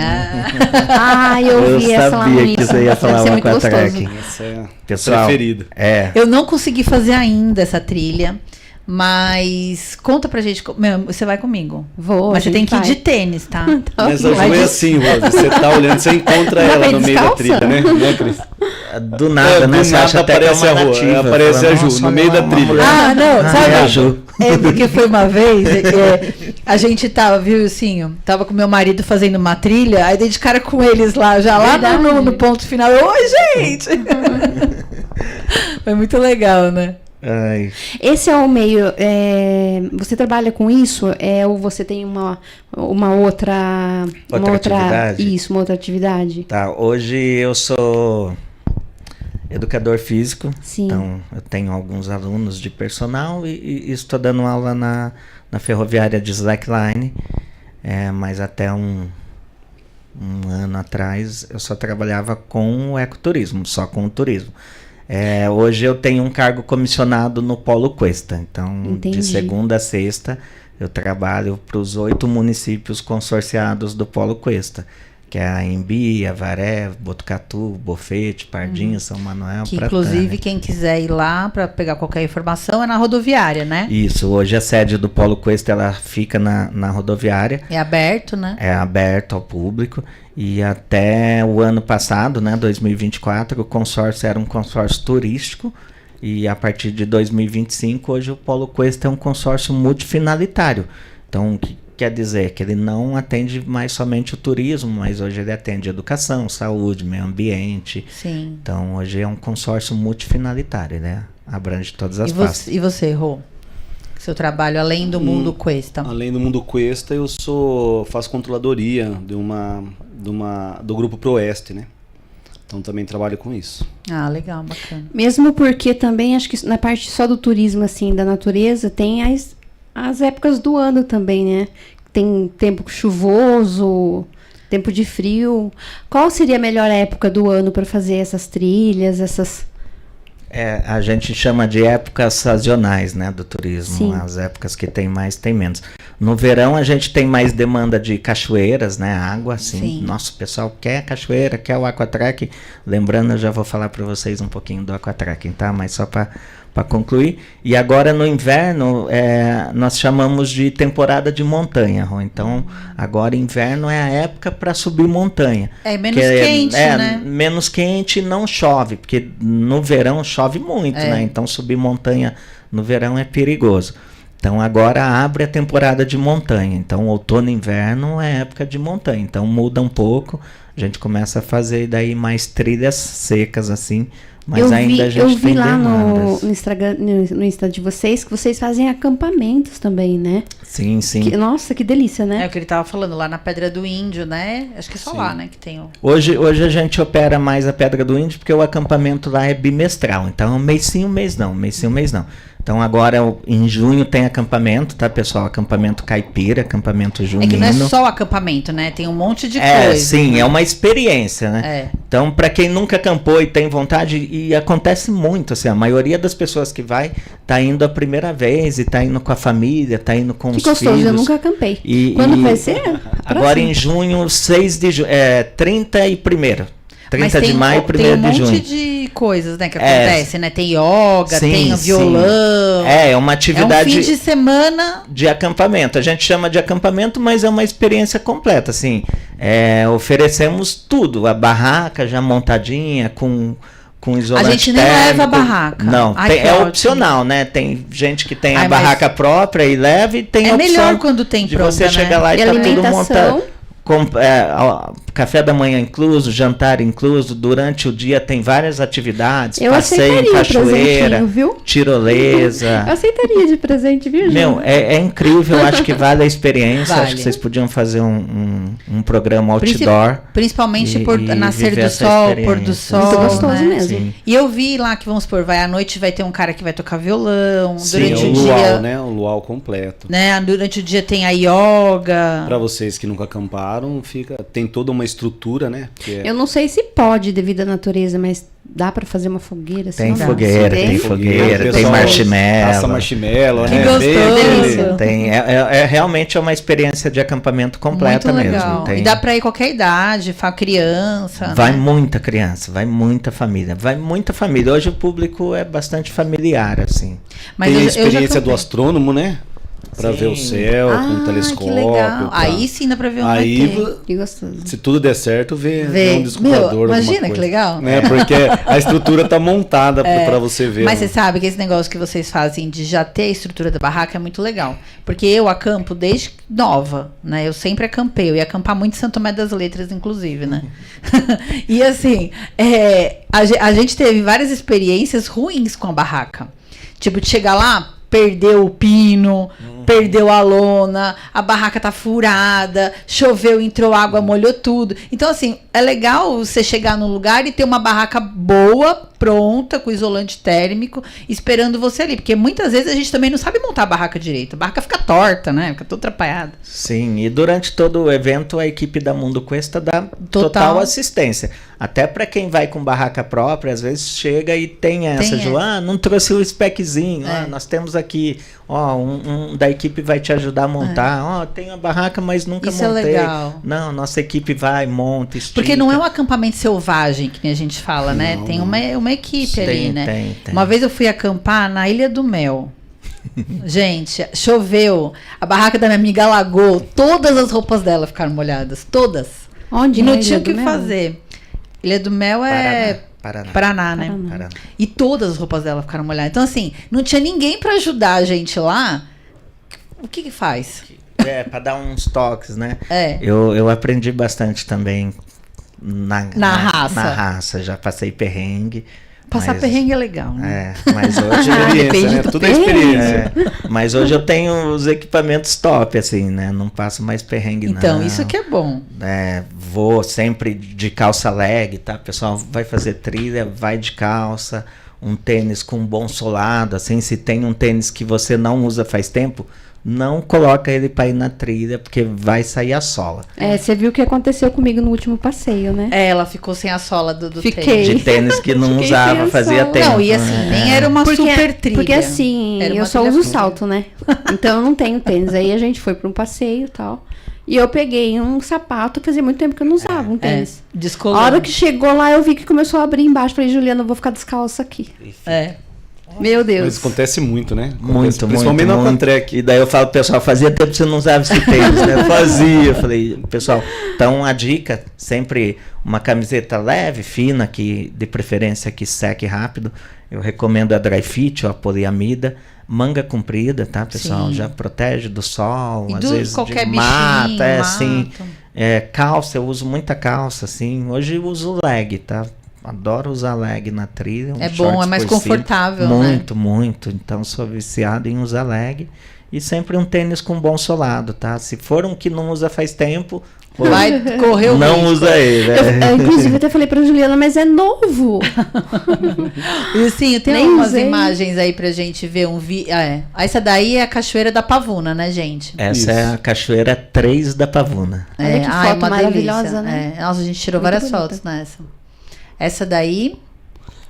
Speaker 2: Eu vi essa lá no
Speaker 3: sabia que você ia falar o Aquatrek.
Speaker 4: Essa é a
Speaker 3: Pessoal,
Speaker 4: preferida.
Speaker 1: Eu não consegui fazer ainda essa trilha, mas conta pra gente. Você vai comigo?
Speaker 2: Vou.
Speaker 1: Mas você tem que ir de tênis, tá?
Speaker 4: Mas a Ju é assim, Rose. Você tá olhando, você encontra ela no meio da trilha, né? Cris?
Speaker 3: Do nada, né?
Speaker 4: Do nada aparece a rua. Aparece a Ju no meio da trilha.
Speaker 1: Não, sabe?
Speaker 3: É a Ju.
Speaker 1: É porque foi uma vez, a gente tava, viu, Ilcinho? Tava com meu marido fazendo uma trilha, aí dei de cara com eles lá, já lá no ponto final. Oi, gente! Foi muito legal, né?
Speaker 3: Ai.
Speaker 2: Esse é o meio. Você trabalha com isso? Ou você tem uma outra
Speaker 3: atividade?
Speaker 2: Isso, uma outra atividade.
Speaker 3: Tá, hoje eu sou educador físico.
Speaker 2: Sim.
Speaker 3: Então eu tenho alguns alunos de personal e estou dando aula na ferroviária de slackline. Mas até um ano atrás eu só trabalhava com o ecoturismo, só com o turismo. Hoje eu tenho um cargo comissionado no Polo Cuesta. Então,
Speaker 2: Entendi.
Speaker 3: de segunda a sexta, eu trabalho para os 8 municípios consorciados do Polo Cuesta, que é a Embi, Avaré, Botucatu, Bofete, Pardinho, São Manuel,
Speaker 1: Que
Speaker 3: Pratânia.
Speaker 1: inclusive quem quiser ir lá para pegar qualquer informação é na rodoviária, né?
Speaker 3: Isso, hoje a sede do Polo Cuesta ela fica na rodoviária.
Speaker 1: É aberto, né?
Speaker 3: É aberto ao público. E até o ano passado, né, 2024, o consórcio era um consórcio turístico. E a partir de 2025, hoje o Polo Cuesta é um consórcio multifinalitário. Então, o que quer dizer que ele não atende mais somente o turismo, mas hoje ele atende educação, saúde, meio ambiente.
Speaker 1: Sim.
Speaker 3: Então, hoje é um consórcio multifinalitário, né? Abrange todas as partes.
Speaker 1: E você, Rô? Seu trabalho além do Mundo Cuesta?
Speaker 4: Além do Mundo Cuesta, eu faço controladoria do Grupo Proeste, né? Então também trabalho com isso.
Speaker 1: Ah, legal, bacana.
Speaker 2: Mesmo porque também acho que na parte só do turismo, assim, da natureza, tem as épocas do ano também, né? Tem tempo chuvoso, tempo de frio. Qual seria a melhor época do ano para fazer essas trilhas,
Speaker 3: A gente chama de épocas sazonais, né, do turismo.
Speaker 2: Sim.
Speaker 3: As épocas que tem mais, tem menos. No verão a gente tem mais demanda de cachoeiras, né, água, assim.
Speaker 1: Sim.
Speaker 3: Nosso pessoal quer cachoeira, quer o Aquatrek. Lembrando, eu já vou falar para vocês um pouquinho do Aquatrek, tá? Mas só para concluir. E agora no inverno, nós chamamos de temporada de montanha, Rô. Então, agora inverno é a época para subir montanha.
Speaker 1: É menos quente, né?
Speaker 3: Menos quente, não chove, porque no verão chove muito, né? Então, subir montanha no verão é perigoso. Então, agora abre a temporada de montanha. Então, outono e inverno é época de montanha. Então, muda um pouco. A gente começa a fazer daí mais trilhas secas, assim. Mas ainda a gente tem demandas. Eu vi lá
Speaker 2: no Insta de vocês que vocês fazem acampamentos também, né?
Speaker 3: Sim, sim.
Speaker 2: Nossa, que delícia, né?
Speaker 1: É o que ele tava falando, lá na Pedra do Índio, né? Acho que é só lá, né, que tem o...
Speaker 3: Hoje a gente opera mais a Pedra do Índio porque o acampamento lá é bimestral. Então, mês sim, mês não. Mês sim, mês não. Então, agora, em junho tem acampamento, tá, pessoal? Acampamento caipira, acampamento junino.
Speaker 1: É que não é só o acampamento, né? Tem um monte de coisa.
Speaker 3: Sim,
Speaker 1: né?
Speaker 3: é uma experiência, né? Então, para quem nunca acampou e tem vontade, e acontece muito, assim, a maioria das pessoas que vai, tá indo a primeira vez, e tá indo com a família, tá indo com os filhos.
Speaker 2: Que gostoso, eu nunca acampei. Quando vai ser?
Speaker 3: Agora em junho, 6 de junho, 30 e 1º. 30 de maio e 1º de junho.
Speaker 1: Tem um monte de coisas, né, que acontece, né? Tem yoga,
Speaker 3: sim,
Speaker 1: tem violão.
Speaker 3: É uma atividade...
Speaker 1: É um fim de semana...
Speaker 3: de acampamento. A gente chama de acampamento, mas é uma experiência completa, assim. Oferecemos tudo. A barraca já montadinha, com isolante
Speaker 1: A gente nem
Speaker 3: térmico.
Speaker 1: leva a barraca.
Speaker 3: Não, é opcional, né? Tem gente que tem a barraca própria e leva, e tem a opção
Speaker 1: melhor quando tem
Speaker 3: de
Speaker 1: pronta,
Speaker 3: você chegar lá e tá tudo montado. Café da manhã incluso, jantar incluso, durante o dia tem várias atividades, passeio em cachoeira,
Speaker 2: viu?
Speaker 3: Tirolesa.
Speaker 2: Eu aceitaria de presente, viu,
Speaker 3: Meu, é incrível, acho que vale a experiência, acho que vocês podiam fazer um programa outdoor.
Speaker 1: Principalmente por nascer do sol, pôr do sol.
Speaker 2: Muito gostoso, né? Mesmo.
Speaker 3: Sim.
Speaker 1: E eu vi lá que, vamos supor, à noite vai ter um cara que vai tocar violão,
Speaker 4: sim,
Speaker 1: durante o
Speaker 4: luau,
Speaker 1: dia...
Speaker 4: né? O luau completo.
Speaker 1: Né? Durante o dia tem a yoga.
Speaker 4: Para vocês que nunca acamparam, tem toda uma estrutura, né?
Speaker 2: Eu não sei se pode devido à natureza, mas dá para fazer uma fogueira?
Speaker 3: Tem fogueira, tem marshmallow.
Speaker 4: Passa marshmallow,
Speaker 1: que
Speaker 4: né?
Speaker 1: gostoso.
Speaker 3: Realmente é uma experiência de acampamento completa
Speaker 1: muito
Speaker 3: mesmo.
Speaker 1: legal. E dá para ir qualquer idade, criança.
Speaker 3: Vai
Speaker 1: né?
Speaker 3: muita criança, vai muita família. Hoje o público é bastante familiar, assim.
Speaker 1: Mas
Speaker 4: tem a experiência do astrônomo, né? Para ver o céu com o telescópio.
Speaker 1: Que legal. Aí sim dá para ver um ET.
Speaker 2: Que gostoso.
Speaker 4: Se tudo der certo, ver um descobridor.
Speaker 1: Imagina que legal.
Speaker 4: Né? Porque a estrutura tá montada para você ver.
Speaker 1: Mas você sabe que esse negócio que vocês fazem de já ter a estrutura da barraca é muito legal. Porque eu acampo desde nova, né? Eu sempre acampei. Eu ia acampar muito em Santo Tomé das Letras, inclusive, né? E assim, a gente teve várias experiências ruins com a barraca. Tipo, de chegar lá, perdeu o pino, perdeu a lona, a barraca tá furada, choveu, entrou água, molhou tudo. Então, assim, é legal você chegar num lugar e ter uma barraca boa, pronta, com isolante térmico, esperando você ali. Porque muitas vezes a gente também não sabe montar a barraca direito. A barraca fica torta, né? Fica toda atrapalhada.
Speaker 3: Sim, e durante todo o evento a equipe da Mundo Cuesta dá total assistência. Até para quem vai com barraca própria, às vezes chega e tem essa, não trouxe o speczinho, nós temos aqui, um da equipe vai te ajudar a montar, tem a barraca, mas nunca montei.
Speaker 1: Isso é legal.
Speaker 3: Não, nossa equipe vai, monta, estica.
Speaker 1: Porque não é um acampamento selvagem, que a gente fala, né? Tem uma equipe ali, né?
Speaker 3: Tem.
Speaker 1: Uma vez eu fui acampar na Ilha do Mel. Gente, choveu, a barraca da minha amiga alagou, todas as roupas dela ficaram molhadas, todas.
Speaker 2: Onde?
Speaker 1: E não tinha o que fazer. Ilha do Mel é Paraná, né?
Speaker 3: Paraná.
Speaker 1: E todas as roupas dela ficaram molhadas. Então, assim, não tinha ninguém para ajudar a gente lá. O que faz?
Speaker 3: Para dar uns toques, né?
Speaker 1: É.
Speaker 3: Eu aprendi bastante também na raça. Já passei perrengue.
Speaker 1: Passar perrengue é legal, né?
Speaker 3: Mas hoje
Speaker 4: tudo é experiência.
Speaker 3: Mas hoje eu tenho os equipamentos top, assim, né? Não passo mais perrengue,
Speaker 1: então,
Speaker 3: não.
Speaker 1: Isso que é bom.
Speaker 3: Vou sempre de calça leg, tá? O pessoal vai fazer trilha, vai de calça, um tênis com bom solado, assim, se tem um tênis que você não usa faz tempo, não coloca ele para ir na trilha, porque vai sair a sola.
Speaker 2: Você viu o que aconteceu comigo no último passeio, né?
Speaker 1: Ela ficou sem a sola do
Speaker 2: tênis.
Speaker 3: De tênis que não usava, fazia tempo.
Speaker 1: Não, e assim, nem era uma super trilha.
Speaker 2: Porque assim, eu só uso salto, né? Então eu não tenho tênis. Aí a gente foi para um passeio e tal. E eu peguei um sapato, fazia muito tempo que eu não usava um tênis.
Speaker 1: Descolou.
Speaker 2: A hora que chegou lá, eu vi que começou a abrir embaixo. Falei, Juliana, eu vou ficar descalça aqui. Meu Deus.
Speaker 4: Mas acontece muito, né?
Speaker 3: Principalmente no Contrec. E daí eu falo pro pessoal, fazia tempo que você não usava esse tênis, né? Fazia. Eu falei, pessoal, então a dica, sempre uma camiseta leve, fina, que de preferência que seque rápido. Eu recomendo a Dry Fit ou a poliamida. Manga comprida, tá, pessoal? Sim. Já protege do sol, às vezes
Speaker 1: qualquer
Speaker 3: de mata, assim. Calça, eu uso muita calça, assim. Hoje eu uso leg, tá? Adoro usar leg na trilha.
Speaker 1: É bom, é mais confortável,
Speaker 3: muito, né? Muito. Então, sou viciado em usar leg. E sempre um tênis com bom solado, tá? Se for um que não usa faz tempo,
Speaker 1: vai correr o
Speaker 3: não risco. Usa ele.
Speaker 2: Inclusive, eu até falei pra Juliana, mas é novo.
Speaker 1: E sim, tem algumas imagens aí pra gente ver essa daí é a Cachoeira da Pavuna, né, gente?
Speaker 3: Essa é a Cachoeira 3 da Pavuna.
Speaker 2: Olha que foto
Speaker 1: uma
Speaker 2: maravilhosa,
Speaker 1: delícia,
Speaker 2: né?
Speaker 1: Nossa, a gente tirou
Speaker 2: muito
Speaker 1: várias
Speaker 2: bonita.
Speaker 1: fotos nessa. Essa daí...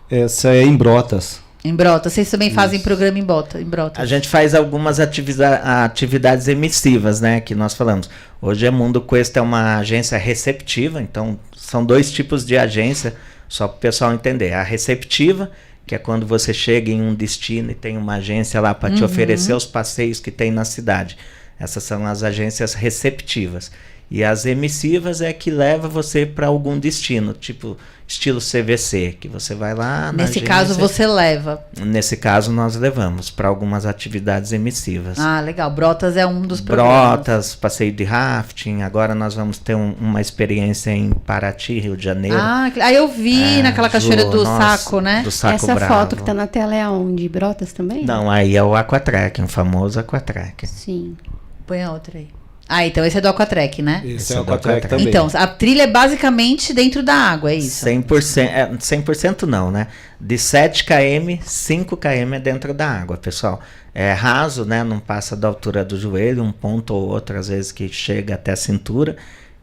Speaker 4: Essa é em Brotas.
Speaker 1: Em Brotas. Vocês também fazem programa em Brotas?
Speaker 3: A gente faz algumas atividades emissivas, né? Que nós falamos. Hoje a Mundo Cuesta é uma agência receptiva, então são dois tipos de agência. Só para o pessoal entender. A receptiva, que é quando você chega em um destino e tem uma agência lá para te oferecer os passeios que tem na cidade. Essas são as agências receptivas. E as emissivas é que leva você para algum destino, tipo estilo CVC, que você vai lá na
Speaker 1: Nesse
Speaker 3: agência,
Speaker 1: caso você leva.
Speaker 3: Nesse caso nós levamos para algumas atividades emissivas.
Speaker 1: Ah, legal. Brotas é um dos programas.
Speaker 3: Brotas, passeio de rafting. Agora nós vamos ter uma experiência em Paraty, Rio de Janeiro.
Speaker 1: Ah, eu vi naquela cachoeira do Saco, né?
Speaker 3: Do Saco
Speaker 2: Essa
Speaker 3: Bravo.
Speaker 2: foto que tá na tela é aonde? Brotas também?
Speaker 3: Não, aí é o Aquatrek, um famoso Aquatrek.
Speaker 2: Sim.
Speaker 1: Põe a outra aí. Ah, então esse é do Aquatrek, né?
Speaker 4: Esse é o Aquatrek também.
Speaker 1: Então, a trilha é basicamente dentro da água, é isso?
Speaker 3: 100%, 100% não, né? De 7 km, 5 km é dentro da água, pessoal. É raso, né? Não passa da altura do joelho, um ponto ou outro, às vezes que chega até a cintura.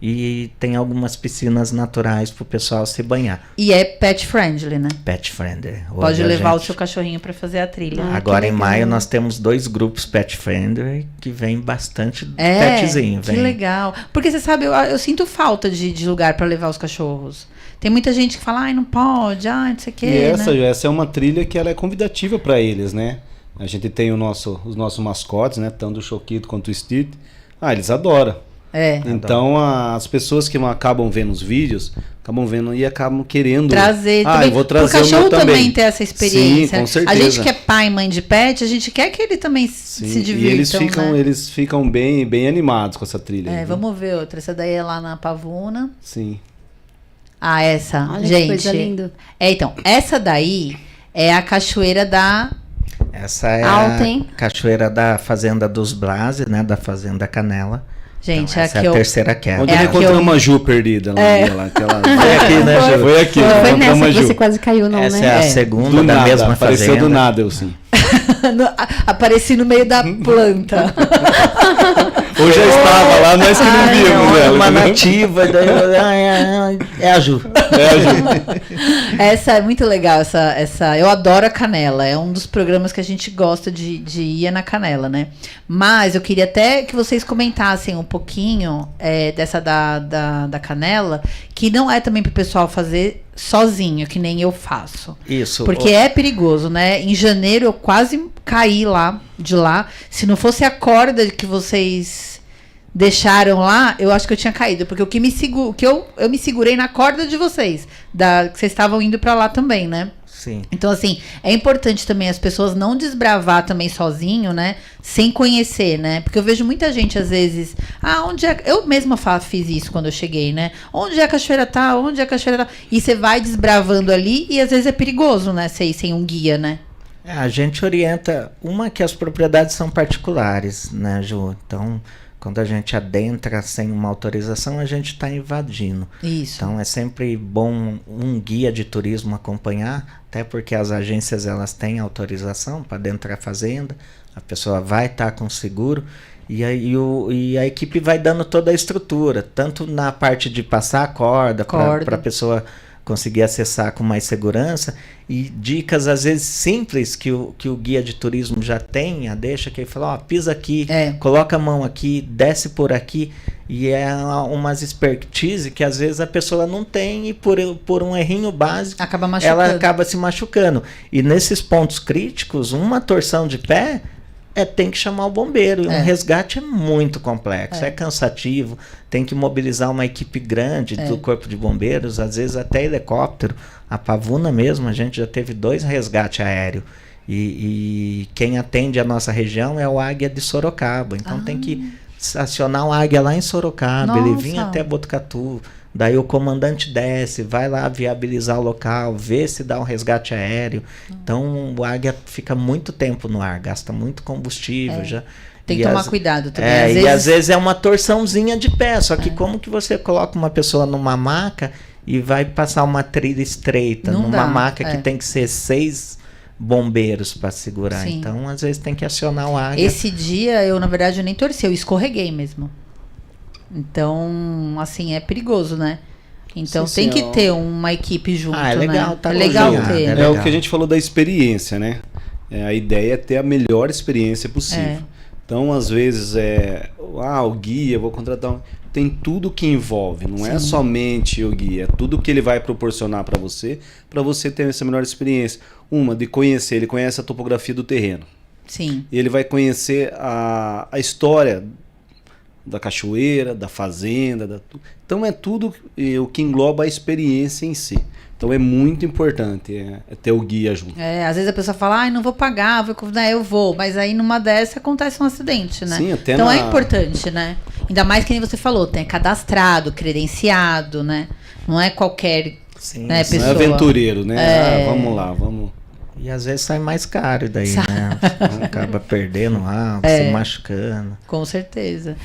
Speaker 3: E tem algumas piscinas naturais para o pessoal se banhar.
Speaker 1: E é pet friendly, né?
Speaker 3: Pet friendly.
Speaker 1: Pode levar o seu cachorrinho para fazer a trilha.
Speaker 3: Agora em maio nós temos 2 grupos pet friendly que vem bastante petzinho.
Speaker 1: Que legal. Porque você sabe, eu sinto falta de lugar para levar os cachorros. Tem muita gente que fala, ai, não pode, ai, não sei o quê.
Speaker 4: E essa é uma trilha que ela é convidativa para eles, né? A gente tem os nossos mascotes, né? Tanto o Choquito quanto o Stirt. Eles adoram. Então as pessoas que acabam vendo os vídeos, acabam vendo e acabam querendo
Speaker 1: trazer.
Speaker 4: Eu vou trazer
Speaker 1: o cachorro
Speaker 4: o meu
Speaker 1: também ter essa experiência.
Speaker 4: Sim, com certeza.
Speaker 1: A gente que é pai e mãe de pet, a gente quer que ele também se divirta.
Speaker 4: E eles ficam bem animados com essa trilha.
Speaker 1: Vamos ver outra. Essa daí é lá na Pavuna.
Speaker 4: Sim.
Speaker 1: Ah, essa,
Speaker 2: olha,
Speaker 1: gente.
Speaker 2: Que coisa linda.
Speaker 1: Então, essa daí é a cachoeira da...
Speaker 3: Essa é a cachoeira da Fazenda dos Blase, né? Da Fazenda Canela.
Speaker 1: Gente,
Speaker 3: então, essa é a terceira queda.
Speaker 4: Onde eu encontrei uma Ju perdida lá.
Speaker 3: Foi aqui, né, Ju?
Speaker 4: Foi aqui.
Speaker 2: Foi nessa que você quase caiu, não,
Speaker 3: essa
Speaker 2: né?
Speaker 3: Essa é a segunda da mesma
Speaker 4: apareceu
Speaker 3: fazenda.
Speaker 4: Do nada, eu sim.
Speaker 1: Apareci no meio da planta.
Speaker 4: Ou já estava lá, nós que não víamos ela.
Speaker 3: Uma nativa, é a Ju.
Speaker 1: Essa é muito legal, essa. Eu adoro a Canela, é um dos programas que a gente gosta de ir na Canela, né? Mas eu queria até que vocês comentassem um pouquinho dessa da Canela, que não é também para o pessoal fazer sozinho, que nem eu faço.
Speaker 3: Isso.
Speaker 1: Porque é perigoso, né? Em janeiro eu quase caí de lá. Se não fosse a corda que vocês deixaram lá, eu acho que eu tinha caído. Porque eu me segurei na corda de vocês. Que vocês estavam indo pra lá também, né?
Speaker 3: Sim.
Speaker 1: Então, assim, é importante também as pessoas não desbravar também sozinho, né? Sem conhecer, né? Porque eu vejo muita gente, às vezes... onde é... Eu mesma fiz isso quando eu cheguei, né? Onde é a cachoeira tá? Onde é a cachoeira tá? E você vai desbravando ali e, às vezes, é perigoso, né? Você ir sem um guia, né?
Speaker 3: A gente orienta... que as propriedades são particulares, né, Ju? Então... Quando a gente adentra sem uma autorização, a gente está invadindo.
Speaker 1: Isso.
Speaker 3: Então é sempre bom um guia de turismo acompanhar, até porque as agências elas têm autorização para adentrar a fazenda, a pessoa vai estar com seguro e a equipe vai dando toda a estrutura, tanto na parte de passar a corda. Para a pessoa conseguir acessar com mais segurança, e dicas às vezes simples que o guia de turismo já tem, deixa que ele fala, pisa aqui, coloca a mão aqui, desce por aqui, e é umas expertise que às vezes a pessoa não tem e por um errinho básico ela acaba se machucando. E nesses pontos críticos, uma torção de pé tem que chamar o bombeiro. Um resgate é muito complexo, é cansativo, tem que mobilizar uma equipe grande do Corpo de Bombeiros, às vezes até helicóptero. A Pavuna mesmo, a gente já teve 2 resgates aéreos. E quem atende a nossa região é o Águia de Sorocaba. Então tem que acionar o Águia lá em Sorocaba, ele vinha até Botucatu. Daí o comandante desce, vai lá viabilizar o local, vê se dá um resgate aéreo. Então o Águia fica muito tempo no ar, gasta muito combustível.
Speaker 1: Tem que tomar cuidado também.
Speaker 3: Às vezes é uma torçãozinha de pé, só que como que você coloca uma pessoa numa maca e vai passar uma trilha estreita, numa maca que tem que ser 6 bombeiros para segurar. Sim. Então às vezes tem que acionar o Águia.
Speaker 1: Esse dia eu, na verdade, eu nem torci, eu escorreguei mesmo. Então, assim, é perigoso, né? Então tem que ter uma equipe junto,
Speaker 3: é legal,
Speaker 1: né?
Speaker 3: Tá
Speaker 1: legal ter.
Speaker 4: O que a gente falou da experiência, né? A ideia é ter a melhor experiência possível. Então, às vezes, o guia, vou contratar tem tudo que envolve, não é somente o guia, é tudo que ele vai proporcionar para você ter essa melhor experiência. De conhecer, ele conhece a topografia do terreno.
Speaker 1: Sim.
Speaker 4: E ele vai conhecer a história da cachoeira, da fazenda, então é tudo o que engloba a experiência em si. Então é muito importante ter o guia junto.
Speaker 1: Às vezes a pessoa fala, não vou pagar, eu vou, mas aí numa dessa acontece um acidente, né?
Speaker 4: Sim, até
Speaker 1: então é importante, né? Ainda mais que nem você falou, tem cadastrado, credenciado, né? Não é qualquer pessoa.
Speaker 4: Não é aventureiro, né? Vamos lá, vamos.
Speaker 3: E às vezes sai mais caro daí, né? Acaba perdendo se machucando.
Speaker 1: Com certeza.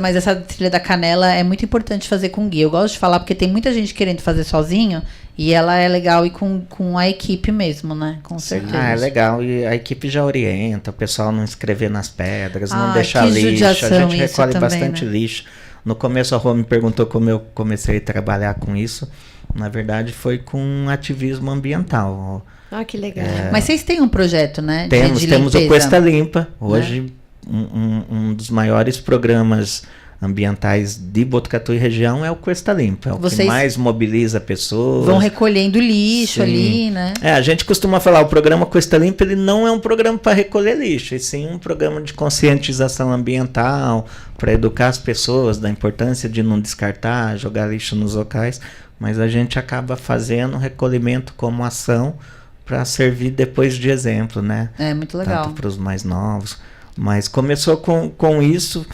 Speaker 1: Mas essa trilha da Canela é muito importante fazer com guia. Eu gosto de falar porque tem muita gente querendo fazer sozinho e ela é legal ir com a equipe mesmo, né? Com certeza.
Speaker 3: É legal. E a equipe já orienta, o pessoal não escrever nas pedras, não deixar lixo. A gente recolhe bastante lixo. No começo a Rô me perguntou como eu comecei a trabalhar com isso. Na verdade foi com ativismo ambiental.
Speaker 2: Que legal.
Speaker 1: Mas vocês têm um projeto, né?
Speaker 3: Temos o Cuesta Limpa. Hoje, um dos maiores programas ambientais de Botucatu e região é o Cuesta Limpa. É o que mais mobiliza pessoas.
Speaker 1: Vão recolhendo lixo ali, né?
Speaker 3: A gente costuma falar, o programa Cuesta Limpa, ele não é um programa para recolher lixo, e sim um programa de conscientização ambiental, para educar as pessoas da importância de não descartar, jogar lixo nos locais, mas a gente acaba fazendo recolhimento como ação para servir depois de exemplo, né?
Speaker 1: É muito legal.
Speaker 3: Tanto para os mais novos. Mas começou com isso.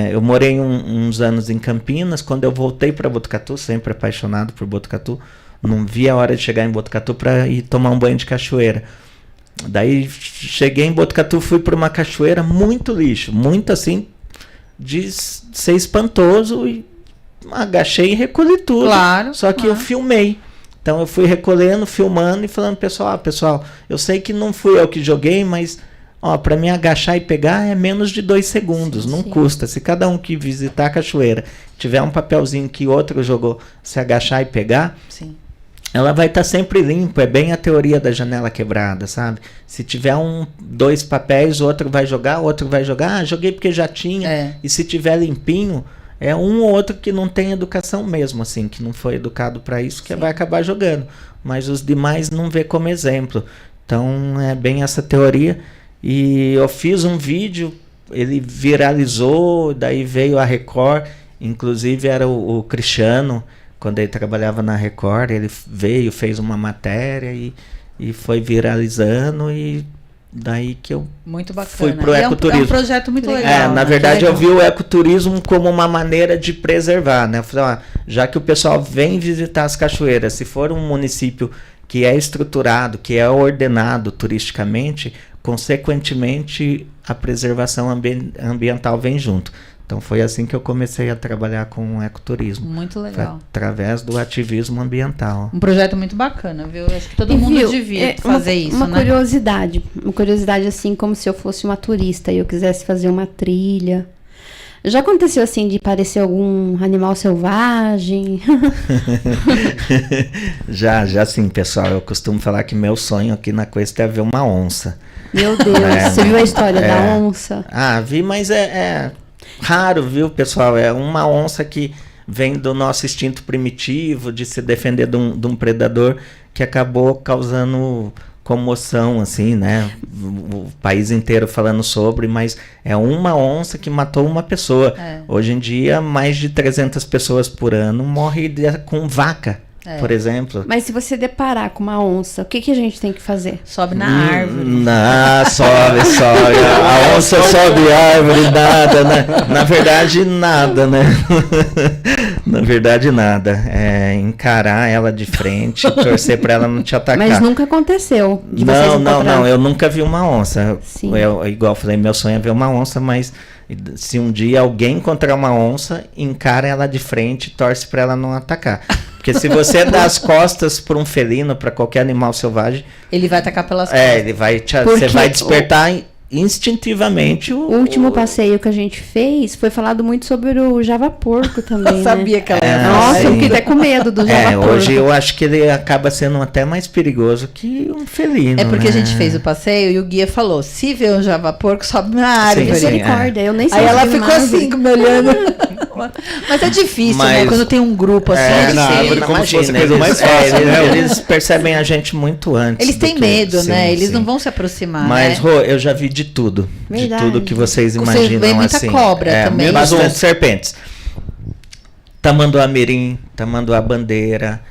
Speaker 3: Eu morei uns anos em Campinas. Quando eu voltei para Botucatu, sempre apaixonado por Botucatu, não vi a hora de chegar em Botucatu para ir tomar um banho de cachoeira. Daí cheguei em Botucatu, fui para uma cachoeira, muito lixo, muito assim, de ser espantoso, e agachei e recolhi tudo.
Speaker 1: Claro.
Speaker 3: Só que eu filmei. Então eu fui recolhendo, filmando e falando, pessoal, eu sei que não fui eu que joguei, mas para mim agachar e pegar é menos de 2 segundos, não custa. Se cada um que visitar a cachoeira tiver um papelzinho que outro jogou, se agachar e pegar, ela vai estar sempre limpa. É bem a teoria da janela quebrada, sabe? Se tiver 2 papéis, o outro vai jogar, joguei porque já tinha. E se tiver limpinho, é um ou outro que não tem educação mesmo, assim, que não foi educado para isso, que vai acabar jogando. Mas os demais não vê como exemplo. Então é bem essa teoria. E eu fiz um vídeo, ele viralizou, daí veio a Record, inclusive era o Cristiano, quando ele trabalhava na Record, ele veio, fez uma matéria e foi viralizando, e daí que eu fui pro ecoturismo.
Speaker 1: É um projeto muito legal.
Speaker 3: Na verdade, eu vi o ecoturismo como uma maneira de preservar, né? Eu falei, já que o pessoal vem visitar as cachoeiras, se for um município que é estruturado, que é ordenado turisticamente, consequentemente a preservação ambiental vem junto. Então foi assim que eu comecei a trabalhar com o ecoturismo.
Speaker 1: Muito legal.
Speaker 3: Através do ativismo ambiental.
Speaker 1: Um projeto muito bacana, viu? Acho que todo mundo devia fazer isso,
Speaker 2: uma curiosidade assim, como se eu fosse uma turista e eu quisesse fazer uma trilha. Já aconteceu assim de parecer algum animal selvagem?
Speaker 3: Já sim, pessoal. Eu costumo falar que meu sonho aqui na Cuesta é ver uma onça.
Speaker 2: Meu Deus, você viu a história da onça?
Speaker 3: Vi, mas é raro, viu, pessoal? É uma onça que vem do nosso instinto primitivo de se defender de um predador, que acabou causando comoção, assim, né? O país inteiro falando sobre, mas é uma onça que matou uma pessoa. Hoje em dia, mais de 300 pessoas por ano morrem com vaca. Por exemplo.
Speaker 2: Mas se você deparar com uma onça, o que a gente tem que fazer?
Speaker 1: Sobe na árvore.
Speaker 3: Sobe. A onça sobe árvore, nada, né? Na verdade, nada, né? Na verdade, nada. É encarar ela de frente, torcer para ela não te atacar.
Speaker 2: Mas nunca aconteceu de
Speaker 3: Não. Eu nunca vi uma onça. Igual eu falei, meu sonho é ver uma onça, mas se um dia alguém encontrar uma onça, encara ela de frente, torce para ela não atacar. Porque se você dá as costas para um felino, para qualquer animal selvagem,
Speaker 1: ele vai atacar pelas costas.
Speaker 3: Você vai despertar instintivamente
Speaker 2: o último passeio que a gente fez foi falado muito sobre o java-porco também.
Speaker 1: Eu sabia que ela ia
Speaker 2: falar. Nossa, eu fiquei até com medo do java-porco.
Speaker 3: Hoje eu acho que ele acaba sendo até mais perigoso que um felino.
Speaker 1: É porque
Speaker 3: né?
Speaker 1: a gente fez o passeio e o guia falou: se vê um java-porco, sobe na árvore.
Speaker 2: Misericórdia, eu nem sei.
Speaker 1: Aí ela ficou assim, me olhando. Mas é difícil, né? Quando tem um grupo assim, é difícil.
Speaker 4: Como se fosse a coisa mais fácil,
Speaker 3: eles percebem a gente muito antes.
Speaker 1: Eles têm medo, né? Eles não vão se aproximar.
Speaker 3: Mas, Rô, eu já vi de tudo.
Speaker 2: Verdade.
Speaker 3: De tudo que vocês imaginam.
Speaker 1: Você vê muita
Speaker 3: assim,
Speaker 1: cobra também.
Speaker 3: Bastante serpentes. Tamanduá-mirim, tamanduá-bandeira,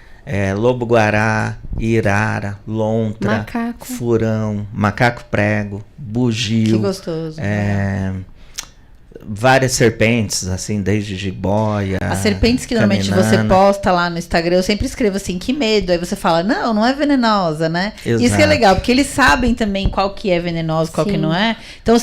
Speaker 3: lobo-guará, irara, lontra, furão, macaco-prego, bugio.
Speaker 1: Que gostoso.
Speaker 3: Várias serpentes, assim, desde jiboia.
Speaker 1: As serpentes que normalmente você posta lá no Instagram, eu sempre escrevo assim, que medo. Aí você fala, não é venenosa, né?
Speaker 3: Exato.
Speaker 1: Isso que é legal, porque eles sabem também qual que é venenoso, qual que não é. Então,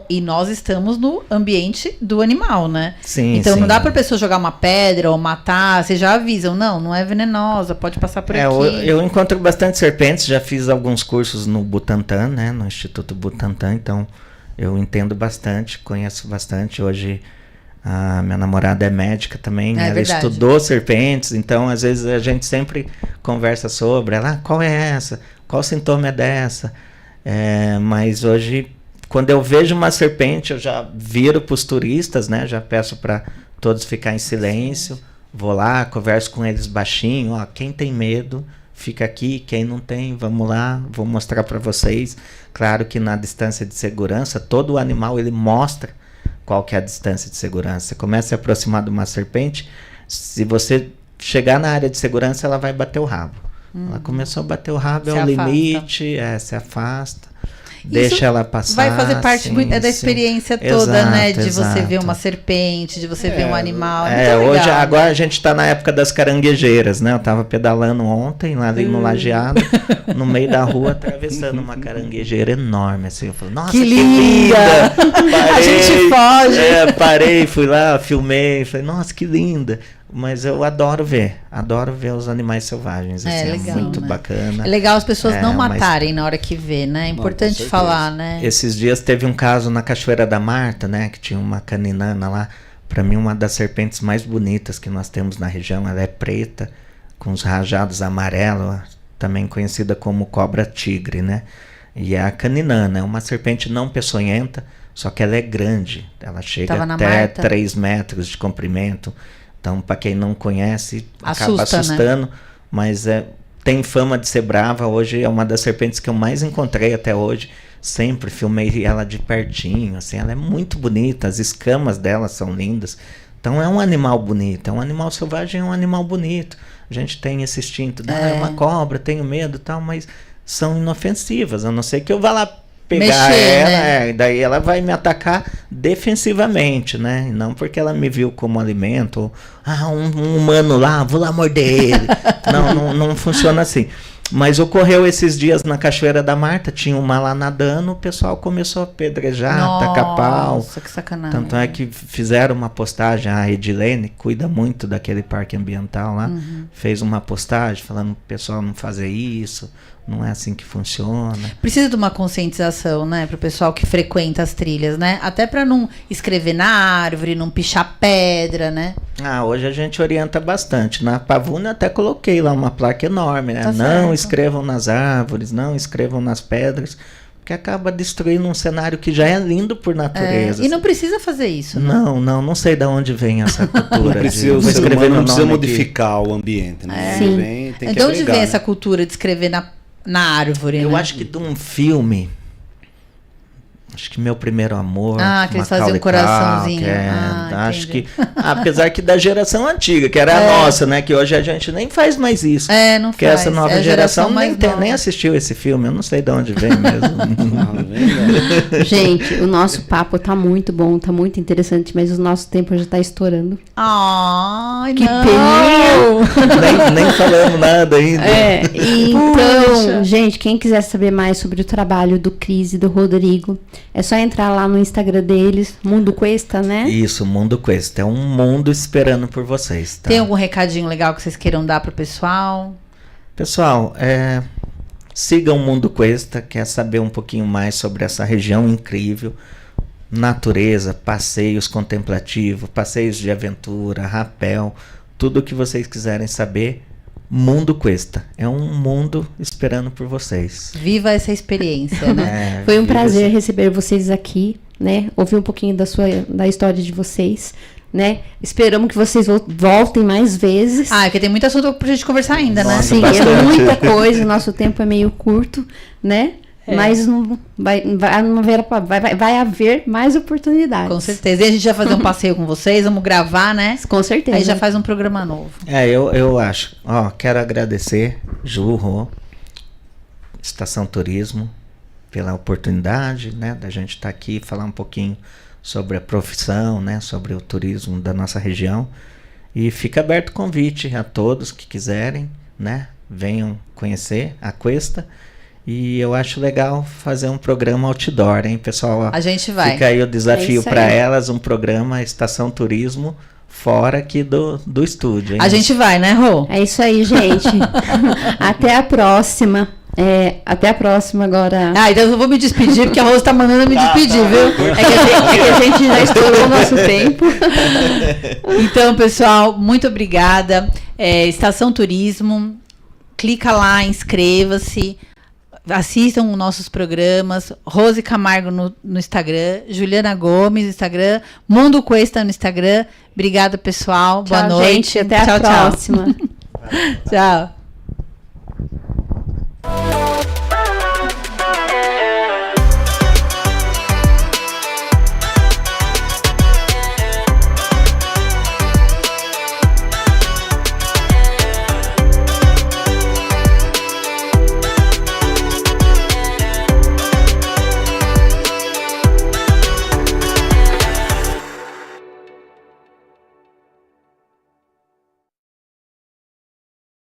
Speaker 1: e nós estamos no ambiente do animal, né?
Speaker 3: Sim,
Speaker 1: então não dá pra pessoa jogar uma pedra ou matar, vocês já avisam, não é venenosa, pode passar por aqui.
Speaker 3: Eu encontro bastante serpentes, já fiz alguns cursos no Butantan, né? No Instituto Butantan, então eu entendo bastante, conheço bastante. Hoje a minha namorada é médica também, ela estudou serpentes, então às vezes a gente sempre conversa sobre ela, qual é essa? Qual sintoma é dessa? Mas hoje, quando eu vejo uma serpente, eu já viro para os turistas, né? Já peço para todos ficar em silêncio, vou lá, converso com eles baixinho, quem tem medo, fica aqui, quem não tem, vamos lá, vou mostrar para vocês. Claro que na distância de segurança, todo animal ele mostra qual que é a distância de segurança. Você começa a se aproximar de uma serpente, se você chegar na área de segurança, ela vai bater o rabo. Ela começou a bater o rabo, é o limite, se afasta. Deixa ela passar.
Speaker 1: Vai fazer parte da experiência toda, né? De você ver uma serpente, de você ver um animal.
Speaker 3: Hoje, agora a gente está na época das caranguejeiras, né? Eu estava pedalando ontem lá no Lajeado, no meio da rua, atravessando uma caranguejeira enorme. Assim, eu falei, nossa, que linda!
Speaker 1: A gente foge.
Speaker 3: Parei, fui lá, filmei, falei, nossa, que linda! Mas eu adoro ver os animais selvagens, assim,
Speaker 1: legal,
Speaker 3: muito bacana.
Speaker 1: É legal as pessoas não matarem na hora que vê, né? É importante falar, né?
Speaker 3: Esses dias teve um caso na Cachoeira da Marta, né? Que tinha uma caninana lá, para mim uma das serpentes mais bonitas que nós temos na região. Ela é preta, com os rajados amarelos, também conhecida como cobra-tigre, né? E é a caninana, é uma serpente não peçonhenta, só que ela é grande, ela chega até 3 metros de comprimento. Então, para quem não conhece, acaba assustando, né? Mas tem fama de ser brava. Hoje é uma das serpentes que eu mais encontrei até hoje. Sempre filmei ela de pertinho, assim, ela é muito bonita, as escamas dela são lindas. Então é um animal bonito, é um animal selvagem, é um animal bonito. A gente tem esse instinto, é uma cobra, tenho medo e tal, mas são inofensivas, a não ser que eu vá lá pegar ela, né? Daí ela vai me atacar defensivamente, né? Não porque ela me viu como alimento, ou, um humano lá, vou lá morder ele. não funciona assim. Mas ocorreu esses dias na Cachoeira da Marta, tinha uma lá nadando, o pessoal começou a apedrejar, tacar pau.
Speaker 1: Nossa, que sacanagem.
Speaker 3: Tanto é que fizeram uma postagem, a Edilene cuida muito daquele parque ambiental lá, fez uma postagem falando pro pessoal não fazer isso, não é assim que funciona.
Speaker 1: Precisa de uma conscientização, né, pro pessoal que frequenta as trilhas, né? Até para não escrever na árvore, não pichar pedra, né?
Speaker 3: Hoje a gente orienta bastante. Na Pavuna até coloquei lá uma placa enorme, né? Não escrevam nas árvores, não escrevam nas pedras, porque acaba destruindo um cenário que já é lindo por natureza.
Speaker 1: E não precisa fazer isso, né?
Speaker 3: Não sei de onde vem essa cultura.
Speaker 4: O ser humano não precisa modificar o ambiente, né?
Speaker 1: De onde vem essa cultura de escrever na árvore?
Speaker 3: Eu acho que de um filme, acho que Meu Primeiro Amor,
Speaker 1: que eles faziam um coraçãozinho.
Speaker 3: Acho que, apesar que da geração antiga, que era a nossa, né? Que hoje a gente nem faz mais isso.
Speaker 1: Não
Speaker 3: porque
Speaker 1: faz.
Speaker 3: Essa nova geração nem assistiu esse filme, eu não sei de onde vem mesmo.
Speaker 2: Gente, o nosso papo tá muito bom, tá muito interessante, mas o nosso tempo já tá estourando.
Speaker 1: Que
Speaker 3: peninho! nem falamos nada ainda.
Speaker 2: Então, gente, quem quiser saber mais sobre o trabalho do Cris e do Rodrigo, é só entrar lá no Instagram deles, Mundo Cuesta, né?
Speaker 3: Isso, Mundo Cuesta. É um mundo esperando por vocês. Tá?
Speaker 1: Tem algum recadinho legal que vocês queiram dar pro pessoal?
Speaker 3: Pessoal, siga o Mundo Cuesta, quer saber um pouquinho mais sobre essa região incrível, natureza, passeios contemplativos, passeios de aventura, rapel, tudo o que vocês quiserem saber, Mundo Cuesta. É um mundo esperando por vocês.
Speaker 1: Viva essa experiência, né?
Speaker 2: Foi um prazer receber vocês aqui, né? Ouvir um pouquinho da história de vocês, né? Esperamos que vocês voltem mais vezes.
Speaker 1: Porque tem muito assunto pra gente conversar ainda, né?
Speaker 2: Sim, é muita coisa, o nosso tempo é meio curto, né? Mas não vai haver mais oportunidades.
Speaker 1: Com certeza. E a gente vai fazer um passeio com vocês, vamos gravar, né?
Speaker 2: Com certeza.
Speaker 1: Aí já faz um programa novo.
Speaker 3: Eu acho. Quero agradecer, Ju, Rô, Estação Turismo, pela oportunidade, né, da gente estar aqui e falar um pouquinho sobre a profissão, né, sobre o turismo da nossa região. E fica aberto o convite a todos que quiserem, né, venham conhecer a Cuesta. E eu acho legal fazer um programa outdoor, hein, pessoal?
Speaker 1: A gente vai.
Speaker 3: Fica aí o desafio para elas, um programa Estação Turismo fora aqui do estúdio, hein?
Speaker 1: A gente vai, né, Rô?
Speaker 2: É isso aí, gente. Até a próxima. Até a próxima agora.
Speaker 1: Então eu vou me despedir, porque a Rose tá mandando eu me despedir, viu? É que a gente já estourou o nosso tempo. Então, pessoal, muito obrigada. Estação Turismo, clica lá, inscreva-se. Assistam os nossos programas, Rose Camargo no Instagram, Juliana Gomes no Instagram, Mundo Cuesta no Instagram. Obrigada, pessoal.
Speaker 2: Tchau,
Speaker 1: boa noite.
Speaker 2: Gente, até a próxima.
Speaker 1: Tchau.